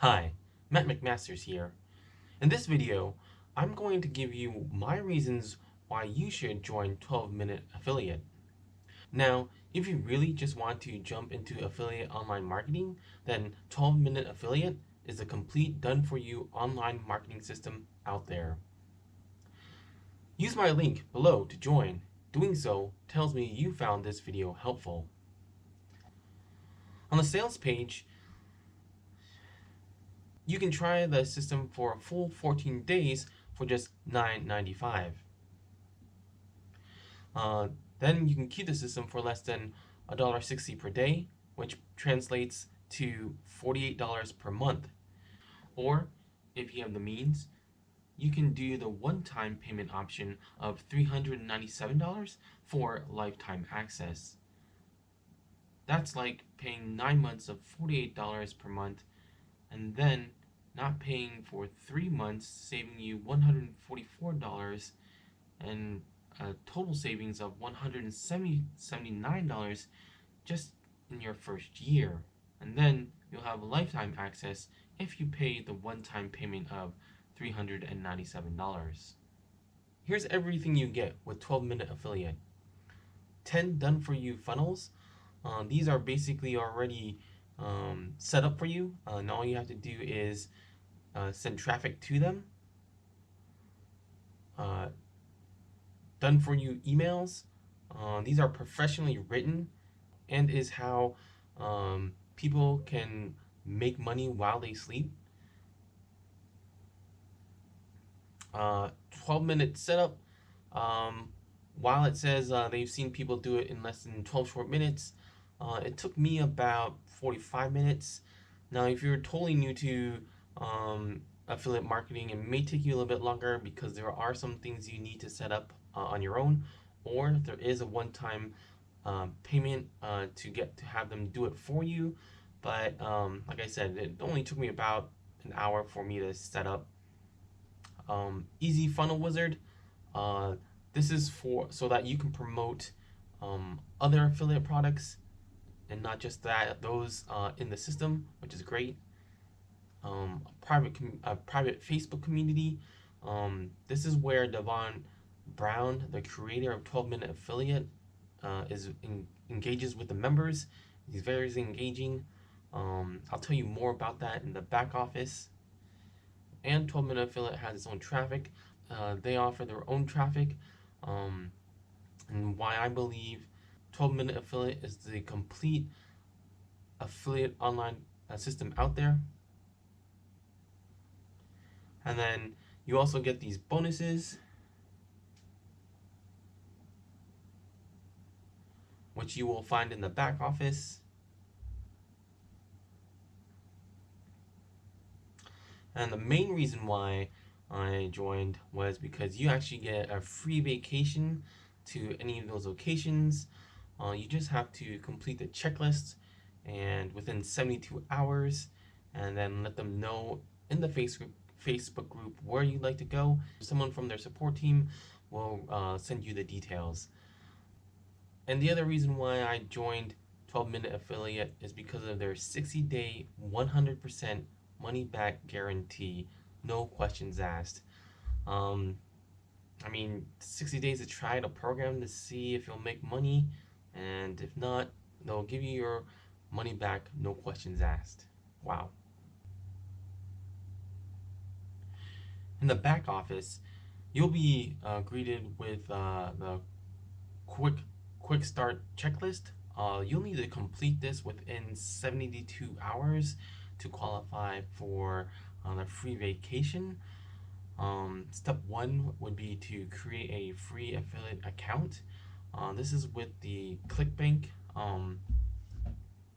Hi, Matt McMasters here. In this video, I'm going to give you my reasons why you should join 12-Minute Affiliate. Now, if you really just want to jump into affiliate online marketing, then 12-Minute Affiliate is a complete done-for-you online marketing system out there. Use my link below to join. Doing so tells me you found this video helpful. On the sales page, you can try the system for a full 14 days for just $9.95. Then you can keep the system for less than $1.60 per day, which translates to $48 per month. Or, if you have the means, you can do the one-time payment option of $397 for lifetime access. That's like paying 9 months of $48 per month and then not paying for 3 months, saving you $144 and a total savings of $179 just in your first year. And then you'll have lifetime access if you pay the one-time payment of $397. Here's everything you get with 12-Minute Affiliate. 10 done-for-you funnels. These are basically already set up for you, and all you have to do is send traffic to them. Done for you emails. These are professionally written and is how people can make money while they sleep. 12-minute setup. While it says they've seen people do it in less than 12 short minutes, it took me about 45 minutes. Now, if you're totally new to affiliate marketing, it may take you a little bit longer because there are some things you need to set up on your own, or there is a one-time payment to have them do it for you. But like I said, it only took me about an hour for me to set up. Easy Funnel Wizard. This is so that you can promote other affiliate products and not just those in the system, which is great. A private Facebook community. This is where Devon Brown, the creator of 12-Minute Affiliate, engages with the members. He's very engaging. I'll tell you more about that in the back office. And 12-Minute Affiliate has its own traffic. They offer their own traffic. And why I believe 12-Minute Affiliate is the complete affiliate online system out there. And then you also get these bonuses, which you will find in the back office. And the main reason why I joined was because you actually get a free vacation to any of those locations. You just have to complete the checklist and within 72 hours, and then let them know in the Facebook group where you'd like to go. Someone from their support team will send you the details. And the other reason why I joined 12-Minute Affiliate is because of their 60-day 100% money back guarantee, no questions asked. 60 days to try the program to see if you'll make money, and if not, they'll give you your money back, no questions asked. Wow. In the back office, you'll be greeted with the quick start checklist. You'll need to complete this within 72 hours to qualify for the free vacation. Step 1 would be to create a free affiliate account. This is with the ClickBank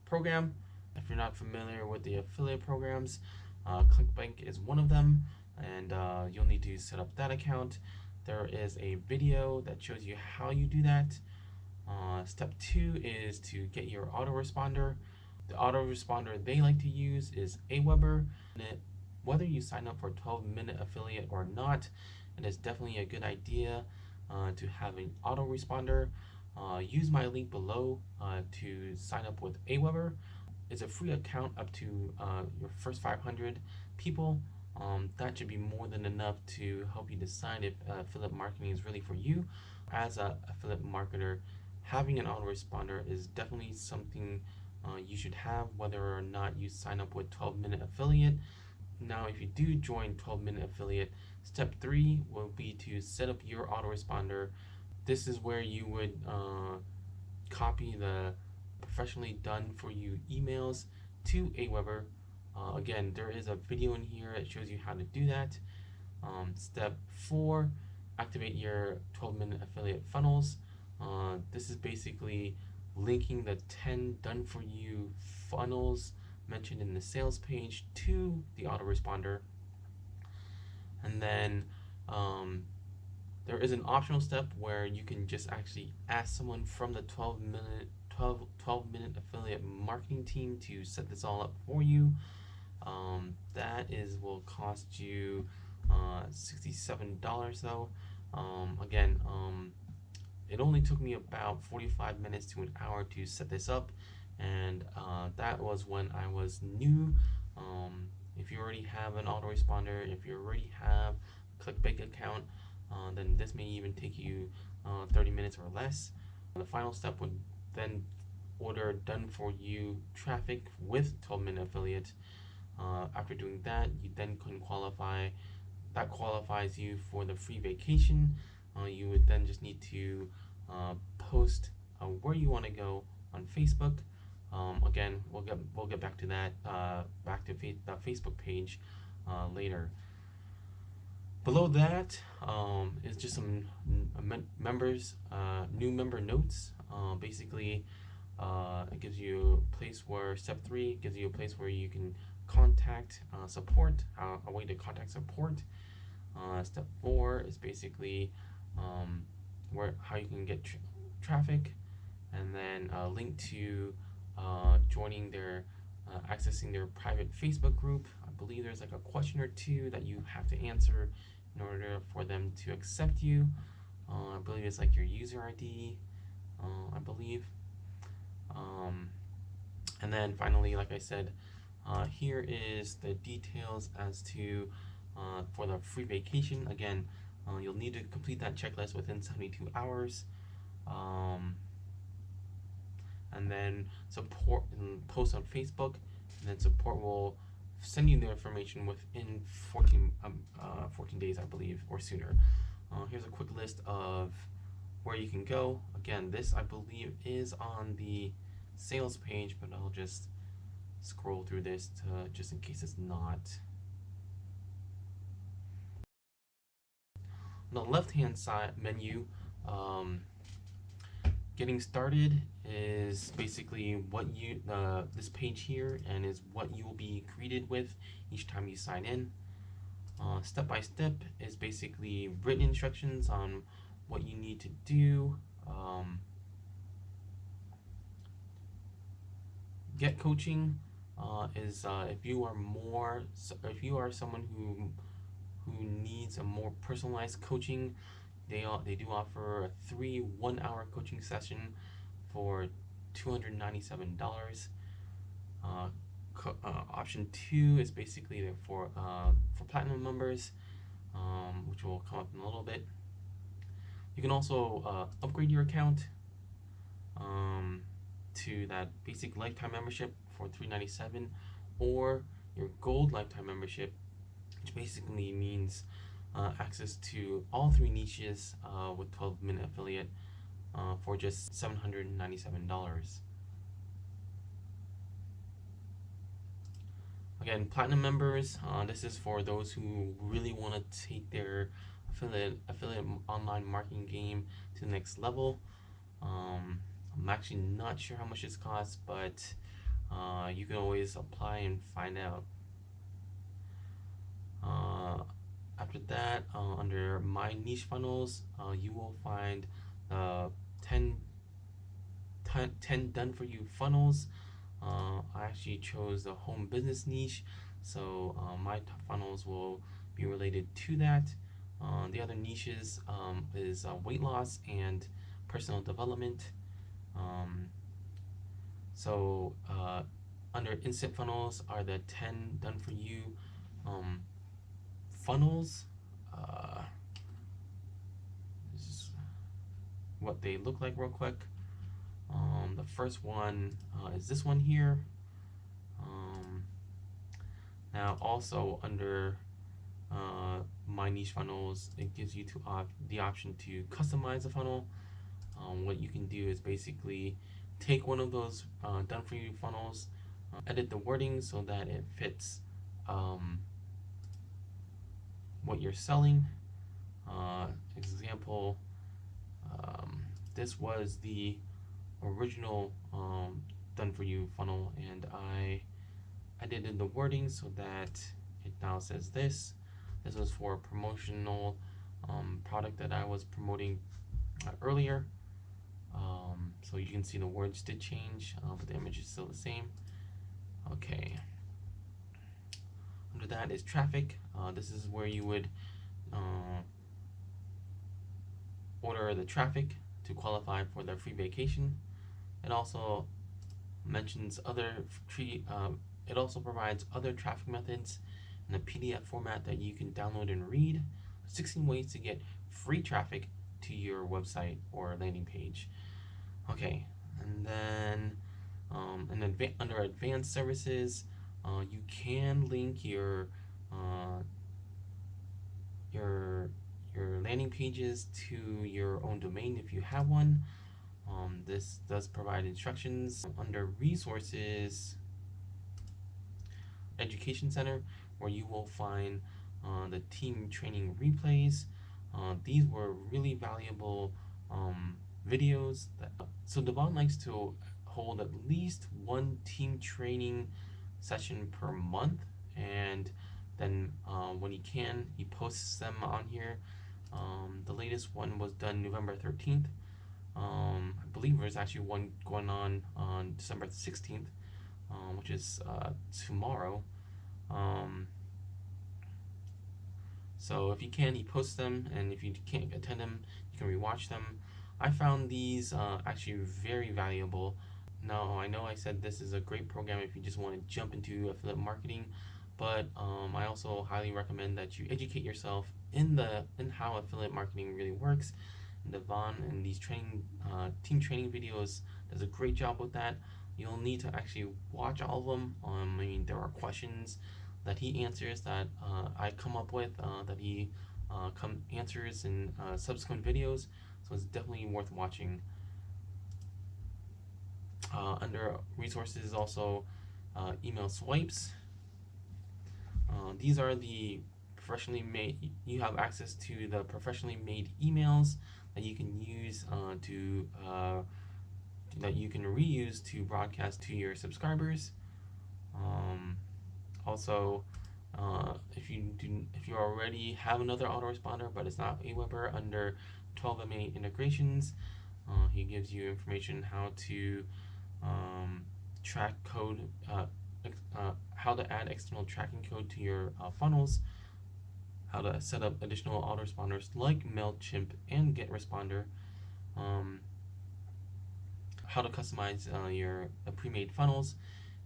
program. If you're not familiar with the affiliate programs, ClickBank is one of them, and you'll need to set up that account. There is a video that shows you how you do that. Step 2 is to get your autoresponder. The autoresponder they like to use is Aweber. Whether you sign up for 12-Minute Affiliate or not, it is definitely a good idea to have an autoresponder. Use my link below to sign up with Aweber. is a free account up to your first 500 people. That should be more than enough to help you decide if affiliate marketing is really for you. As a affiliate marketer, having an autoresponder is definitely something you should have, whether or not you sign up with 12-minute affiliate. Now, if you do join 12-minute affiliate, step 3 will be to set up your autoresponder. This is where you would copy the professionally done for you emails to Aweber. Again, there is a video in here that shows you how to do that. Step 4, activate your 12-minute affiliate funnels. This is basically linking the 10 done for you funnels mentioned in the sales page to the autoresponder. And then there is an optional step where you can just actually ask someone from the 12-minute affiliate marketing team to set this all up for you. That will cost you $67 though. Again, it only took me about 45 minutes to an hour to set this up, and that was when I was new. If you already have an autoresponder, if you already have a ClickBank account, then this may even take you 30 minutes or less. The final step would then order done for you traffic with 12-minute affiliate. After doing that, you then can qualify. That qualifies you for the free vacation. You would then just need to post where you want to go on Facebook. Again, we'll get back to that, back to the Facebook page later. Below that is just some members, new member notes. Basically, it gives you a place where step 3 gives you a place where you can contact support, a way to contact support. Step 4 is basically how you can get traffic, and then a link to joining their accessing their private Facebook group. I believe there's like a question or two that you have to answer in order for them to accept you. I believe it's like your user ID, I believe. And then finally, like I said, here is the details as to for the free vacation. Again, you'll need to complete that checklist within 72 hours. And then support and post on Facebook, and then support will send you the information within 14 days, I believe, or sooner. Here's a quick list of where you can go. Again, this I believe is on the sales page, but I'll just scroll through this just in case it's not. On the left-hand side menu, getting started is basically what you this page here, and is what you will be greeted with each time you sign in. Step by step is basically written instructions on what you need to do. Get coaching is if you are someone who needs a more personalized coaching. They do offer a 3 1-hour coaching session for $297. Option 2 is basically for platinum members, which will come up in a little bit. You can also upgrade your account to that basic lifetime membership for $397, or your gold lifetime membership, which basically means access to all 3 niches with 12-minute affiliate for just $797. Again, platinum members, this is for those who really want to take their affiliate online marketing game to the next level. I'm actually not sure how much this costs, but you can always apply and find out. After that, under My Niche Funnels, you will find 10 done for you funnels. I actually chose the home business niche, so my funnels will be related to that. The other niches is weight loss and personal development. So under instant funnels are the 10 done for you um, funnels. This is what they look like real quick. The first one is this one here. Now also under my niche funnels, it gives you the option to customize a funnel. What you can do is basically take one of those done for you funnels, edit the wording so that it fits what you're selling. Example, this was the original done for you funnel, and I edited the wording so that it now says this. This was for a promotional product that I was promoting earlier. So you can see the words did change, but the image is still the same. Okay. Under that is traffic. This is where you would order the traffic to qualify for the free vacation. It also mentions it also provides other traffic methods in a PDF format that you can download and read. 16 ways to get free traffic to your website or landing page. Okay, and then under advanced services, you can link your landing pages to your own domain if you have one. This does provide instructions. Under resources, education center, where you will find the team training replays. These were really valuable videos. So Devon likes to hold at least one team training session per month, and then when he can, he posts them on here. The latest one was done November 13th. I believe there's actually one going on December 16th, which is tomorrow. So if you can, he posts them, and if you can't attend them, you can rewatch them. I found these actually very valuable. Now, I know I said this is a great program if you just want to jump into affiliate marketing, but I also highly recommend that you educate yourself in how affiliate marketing really works. And Devon and these team training videos does a great job with that. You'll need to actually watch all of them. I mean, there are questions that he answers that I come up with that he answers in subsequent videos. So it's definitely worth watching. Under resources, also email swipes. These are the professionally made. You have access to the professionally made emails that you can use that you can reuse to broadcast to your subscribers. Also, if you already have another autoresponder but it's not Aweber, under 12MA integrations, he gives you information how to track code, how to add external tracking code to your funnels, how to set up additional autoresponders like MailChimp and GetResponder, how to customize your pre-made funnels,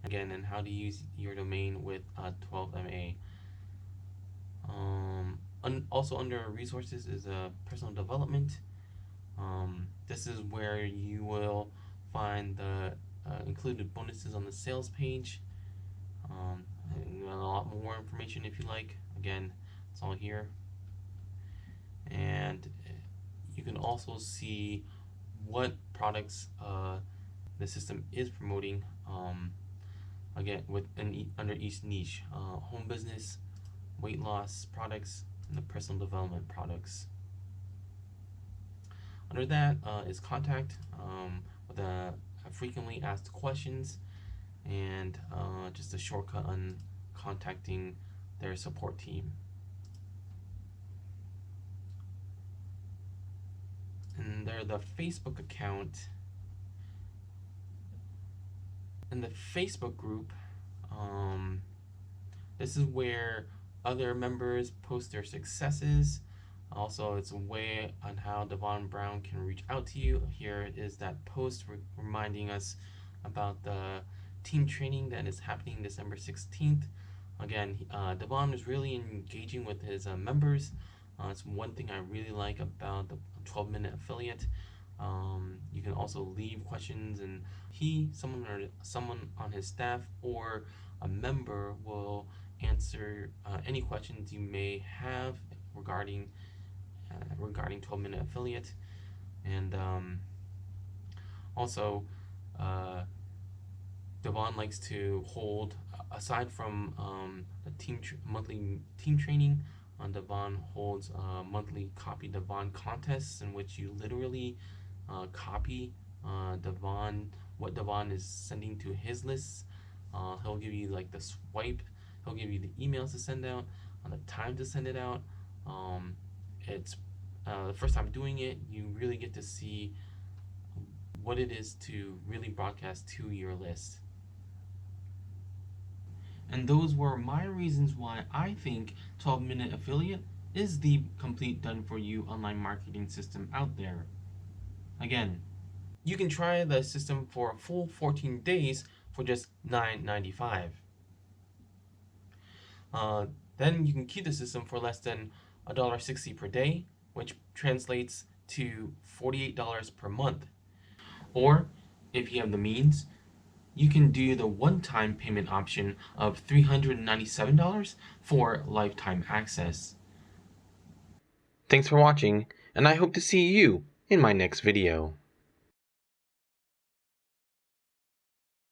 again, and how to use your domain with 12MA. Also under resources is personal development. This is where you will find the included bonuses on the sales page, and a lot more information if you like. Again, it's all here. And you can also see what products the system is promoting, again under each niche: home business, weight loss products, and the personal development products. Under that is contact, with a frequently asked questions, and just a shortcut on contacting their support team. And there, the Facebook account. In the Facebook group, this is where other members post their successes. Also, it's a way on how Devon Brown can reach out to you. Here is that post reminding us about the team training that is happening December 16th. Again, Devon is really engaging with his members. It's one thing I really like about the 12-minute affiliate. You can also leave questions, and someone on his staff or a member will answer any questions you may have regarding 12-minute affiliate. And also, uh, Devon likes to hold, aside from the monthly team training, Devon holds monthly copy Devon contests in which you literally copy Devon, what Devon is sending to his lists. He'll give you like the swipe, he'll give you the emails to send out, the time to send it out. It's the first time doing it, you really get to see what it is to really broadcast to your list. And those were my reasons why I think 12-minute affiliate is the complete done for you online marketing system out there. Again, you can try the system for a full 14 days for just $9.95. Then you can keep the system for less than $1.60 per day, which translates to $48 per month. Or, if you have the means, you can do the one-time payment option of $397 for lifetime access. Thanks for watching, and I hope to see you in my next video.